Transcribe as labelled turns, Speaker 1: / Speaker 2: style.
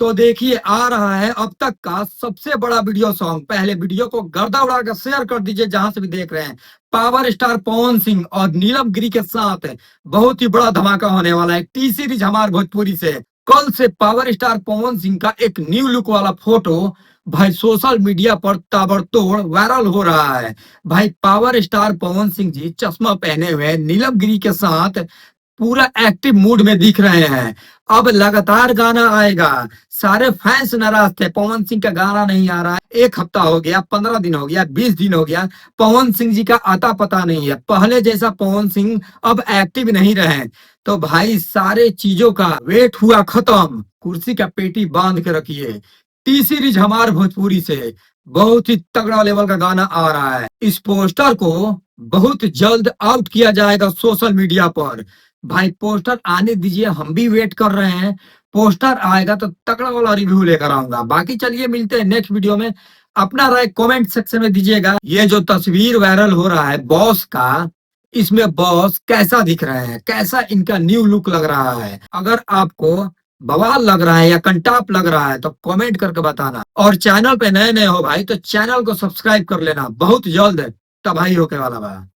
Speaker 1: तो देखिए आ रहा है अब तक का सबसे बड़ा वीडियो सॉन्ग। पहले वीडियो को गर्दा उड़ा कर शेयर कर दीजिए जहां से भी देख रहे हैं। पावर स्टार पवन सिंह और नीलम गिरी के साथ बहुत ही बड़ा धमाका होने वाला है टी सीरीज हमार भोजपुरी से। कल से पावर स्टार पवन सिंह का एक न्यू लुक वाला फोटो भाई सोशल मीडिया पर ताबड़तोड़ वायरल हो रहा है। भाई पावर स्टार पवन सिंह जी चश्मा पहने हुए नीलम गिरी के साथ पूरा एक्टिव मूड में दिख रहे हैं। अब लगातार गाना आएगा। सारे फैंस नाराज थे पवन सिंह का गाना नहीं आ रहा है। एक हफ्ता हो गया, 15 दिन हो गया, 20 दिन हो गया, पवन सिंह जी का आता पता नहीं है। पहले जैसा पवन सिंह अब एक्टिव नहीं रहे। तो भाई सारे चीजों का वेट हुआ खत्म। कुर्सी का पेटी बांध के रखिए। टी सीरीज हमार भोजपुरी से बहुत ही तगड़ा लेवल का गाना आ रहा है। इस पोस्टर को बहुत जल्द आउट किया जाएगा सोशल मीडिया पर। भाई पोस्टर आने दीजिए, हम भी वेट कर रहे हैं। पोस्टर आएगा तो तगड़ा वाला रिव्यू लेकर आऊंगा। बाकी चलिए मिलते हैं नेक्स्ट वीडियो में। अपना राय कमेंट सेक्शन में दीजिएगा। ये जो तस्वीर वायरल हो रहा है बॉस का, इसमें बॉस कैसा दिख रहे हैं, कैसा इनका न्यू लुक लग रहा है। अगर आपको बवाल लग रहा है या कंटाप लग रहा है तो कमेंट करके बताना। और चैनल पे नए नए हो भाई तो चैनल को सब्सक्राइब कर लेना। बहुत जल्द तबाही होने वाला बा।